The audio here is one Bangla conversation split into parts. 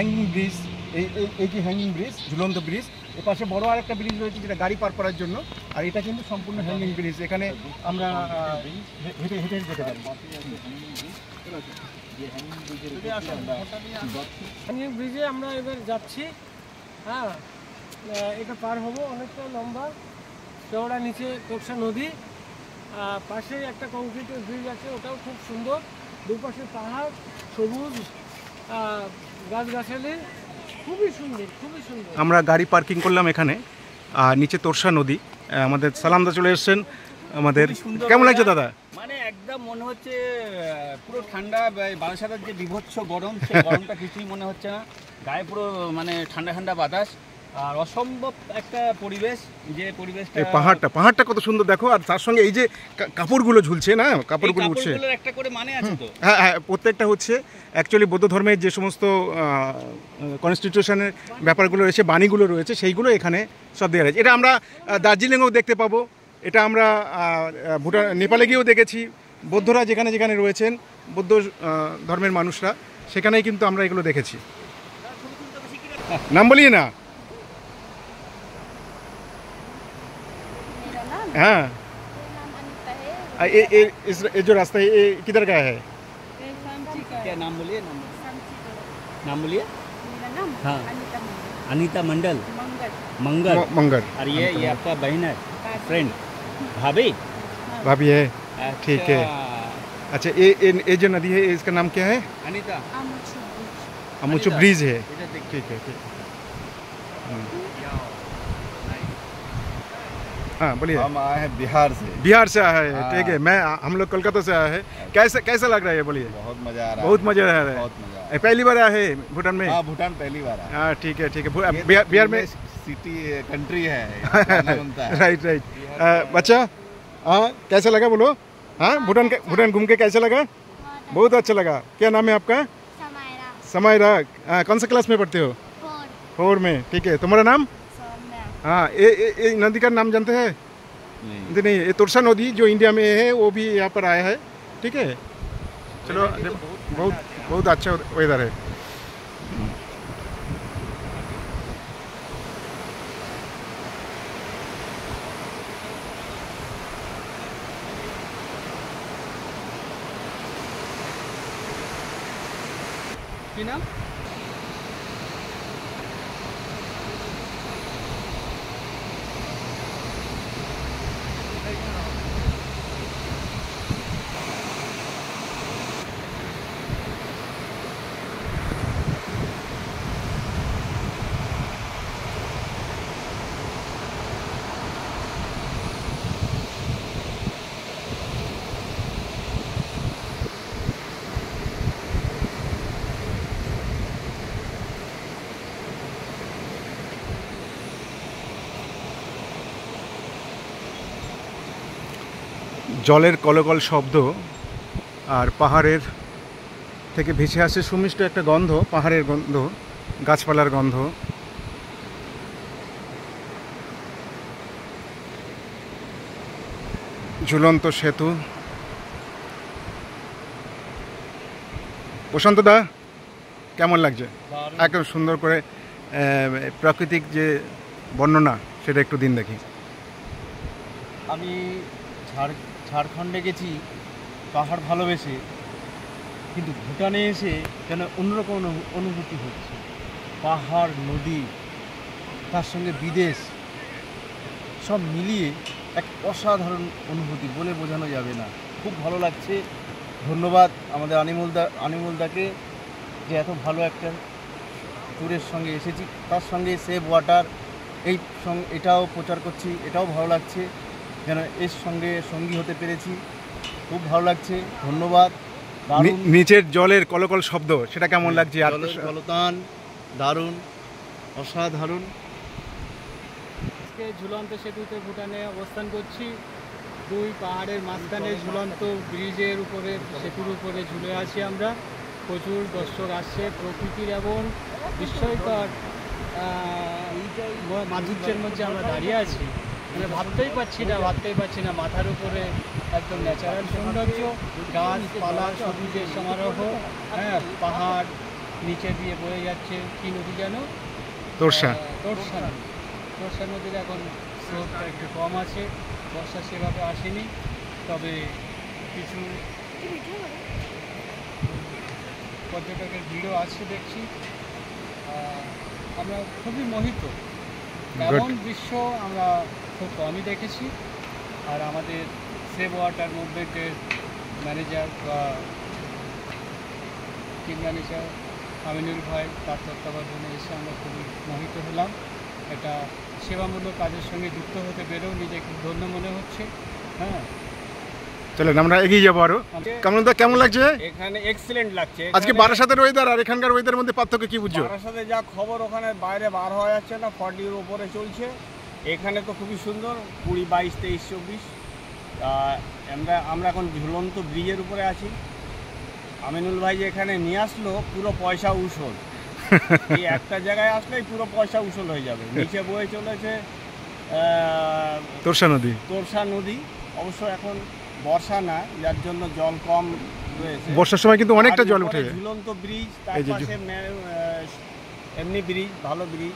হ্যাঙ্গিং ব্রিজ, এই যে হ্যাঙ্গিং ব্রিজ, ঝুলন্ত ব্রিজ, এর পাশে বড় আরেকটা ব্রিজ রয়েছে যেটা গাড়ি পার করার জন্য, আর এটা কিন্তু সম্পূর্ণ হ্যাঙ্গিং ব্রিজ। এখানে আমরা হেঁটে হেঁটে যেতে পারি। হ্যাঙ্গিং ব্রিজে আমরা এবার যাচ্ছি। হ্যাঁ, এটা পার হব, অনেকটা লম্বা চওড়া, নিচে তোরসা নদী, পাশে একটা কংক্রিটের ব্রিজ আছে, ওটাও খুব সুন্দর। দুপাশে পাহাড়, সবুজ গাছগাছালি, খুবই সুন্দর, খুবই সুন্দর। আমরা গাড়ি পার্কিং করলাম এখানে, আর নিচে তোরসা নদী। আমাদের সালামদা চলে এসছেন আমাদের। কেমন লাগছে দাদা? মানে একদম মনে হচ্ছে পুরো ঠান্ডা, বারাসাতের যে বিভৎস গরম, সেই গরমটা কিছুই মনে হচ্ছে না। গায়ে পুরো মানে ঠান্ডা ঠান্ডা বাতাস, আর অসম্ভব একটা পরিবেশ। যে পরিবেশটা, পাহাড়টা কত সুন্দর দেখো, আর তার সঙ্গে এই যে কাপড়গুলো ঝুলছে না, কাপড়গুলো উঠছে, একটা করে মানে আছে তো। হ্যাঁ হ্যাঁ, প্রত্যেকটা হচ্ছে অ্যাকচুয়ালি বৌদ্ধ ধর্মের যে সমস্ত কনস্টিটিউশনের ব্যাপারগুলো রয়েছে, বাণীগুলো রয়েছে, সেইগুলো এখানে সব দেওয়া রয়েছে। এটা আমরা দার্জিলিংয়েও দেখতে পাবো, এটা আমরা ভুটান, নেপালে গিয়েও দেখেছি। বৌদ্ধরা যেখানে যেখানে রয়েছেন, বৌদ্ধ ধর্মের মানুষরা, সেখানেই কিন্তু আমরা এগুলো দেখেছি। নাম বলিয়ে না। हाँ, ये जो रास्ता है ये किधर का है? क्या नाम बोलिए? नाम बोलिए। हाँ, अनीता मंडल। मंगल। मंगल। और ये आपका बहन है, फ्रेंड, भाभी है। ठीक है। अच्छा, ये जो नदी है इसका नाम क्या है? अनीता। अमुचू ब्रिज है। ठीक है, ठीक। हाँ बोलिए। हम आए हैं बिहार से आए हैं। ठीक है, हम लोग कोलकाता से आए हैं। कैसा लग रहा है बोलिए? बहुत मजा आ रहा है। बहुत मजा आ रहा है। पहली बार आए हैं भूटान में? हाँ, भूटान पहली बार आए। हाँ ठीक है, ठीक है। बिहार में सिटी कंट्री है। राइट। बच्चा, हाँ कैसा लगा बोलो? हाँ, भूटान घूम के कैसा लगा? बहुत अच्छा लगा। क्या नाम है आपका? समायरा। कौन सा क्लास में पढ़ते हो? 4 में। ठीक है, तुम्हारा नाम? हाँ, ये नदी का नाम जानते हैं? नहीं, ये तुरसा नदी जो इंडिया में है वो भी यहाँ पर आया है। ठीक है, चलो। बहुत अच्छा वेदर है। नाम জলের কলকল শব্দ, আর পাহাড়ের থেকে ভেসে আসে সুমিষ্ট একটা গন্ধ, পাহাড়ের গন্ধ, গাছপালার গন্ধ। ঝুলন্ত সেতু। প্রশান্ত দা, কেমন লাগছে? একদম সুন্দর করে প্রাকৃতিক যে বর্ণনা সেটা একটু দিন দেখি। আমি ঝাড়খণ্ডে গেছি পাহাড় ভালোবেসে, কিন্তু ভুটানে এসে যেন অন্যরকম অনুভূতি হচ্ছে। পাহাড়, নদী, তার সঙ্গে বিদেশ, সব মিলিয়ে এক অসাধারণ অনুভূতি, বলে বোঝানো যাবে না। খুব ভালো লাগছে। ধন্যবাদ আমাদের আনিমুলদাকে, যে এত ভালো একটা ট্যুরের সঙ্গে এসেছি। তার সঙ্গে সেভ ওয়াটার এটাও প্রচার করছি, এটাও ভালো লাগছে, যেন এর সঙ্গে সঙ্গী হতে পেরেছি। খুব ভালো লাগছে, ধন্যবাদ। নিচের জলের কলকল শব্দ, সেটা কেমন লাগছে? জলতান দারুণ, অসাধারণ। আজকে ঝুলন্ত সেতুতে ভুটানে অবস্থান করছি। 2 পাহাড়ের মাঝখানে ঝুলন্ত ব্রিজের উপরে, সেতুর উপরে ঝুলে আছি আমরা। প্রচুর দর্শক আসছে। প্রকৃতির এবং বিস্ময়কর মাধুর্যের মধ্যে আমরা দাঁড়িয়ে আছি। মানে ভাবতেই পারছি না। মাথার উপরে একদম ন্যাচারাল সৌন্দর্য, গাছপালা, সবুজের সমারোহ, হ্যাঁ, পাহাড়, নিচে দিয়ে বয়ে যাচ্ছে কি নদী যেন, তোরসা। তোরসা নদী। তোরসা নদীর এখন স্রোতটা একটু কম আছে, বর্ষা সেভাবে আসেনি, তবে কিছু পর্যটকের ভিড়ও আছে দেখছি। আমরা খুবই মোহিত, এমন দৃশ্য আমরা খুব কমই দেখেছি। আর আমাদের সেভ ওয়াটার মুভমেন্টের ম্যানেজার বা টিম ম্যানেজার আমিনুল ভাই, তার তত্ত্বাবধানে এসে আমরা খুবই মোহিত হলাম। একটা সেবামূলক কাজের সঙ্গে যুক্ত হতে পেরেও নিজেকে ধন্য মনে হচ্ছে। হ্যাঁ, চলেন আমরা এগিয়ে যাবো আরো। কামরুলদা কেমন লাগছে? এখানে এক্সিলেন্ট লাগছে। আজকে বারাসাতের ওয়েদার আর এখানকার ওয়েদারের মধ্যে পার্থক্য কি বুঝছো? বারাসাতে যা খবর, ওখানে বাইরে বার হওয়া যাচ্ছে না, 40-এর উপরে চলছে। এখানে তো খুবই সুন্দর, 20, 22, 23, 24। আমরা এখন ঝুলন্ত ব্রিজের উপরে আছি। আমিনুল ভাই যে এখানে নিয়ে আসলো, পুরো পয়সা উসল। এই একটা জায়গায় আসলেই পুরো পয়সা উসল হয়ে যাবে। নিচে বয়ে চলেছে তোরসা নদী। তোরসা নদী। অবশ্য এখন বর্ষা না, যার জন্য জল কম রয়েছে। বর্ষার সময় কিন্তু অনেকটা জল উঠে। ঝুলন্ত ব্রিজ, তার এই যে পাশে এমনি ব্রিজ, ভালো ব্রিজ।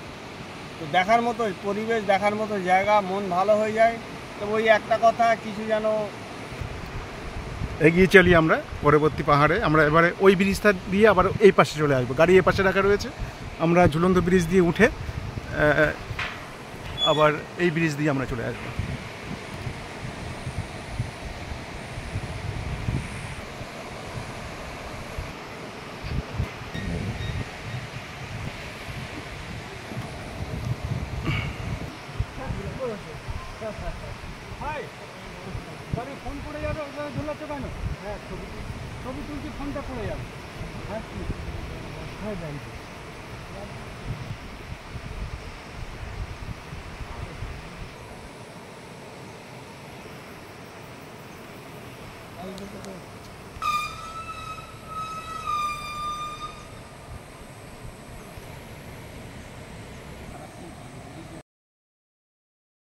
তো দেখার মতো পরিবেশ, দেখার মতো জায়গা, মন ভালো হয়ে যায়। তো ওই একটা কথা, কিছু যেন এগিয়ে চলি আমরা পরবর্তী পাহাড়ে। আমরা এবারে ওই ব্রিজটা দিয়ে আবার এই পাশে চলে আসবো, গাড়ি এই পাশে রাখা রয়েছে। আমরা ঝুলন্ত ব্রিজ দিয়ে উঠে আবার এই ব্রিজ দিয়ে আমরা চলে আসবো। ফোন পড়ে যাবে, ওখানে ঝুলাচ্ছে কেন? হ্যাঁ, ছবি তুলছি, ফোনটা পড়ে যাবে। হ্যাঁ, হ্যাঁ, যাই।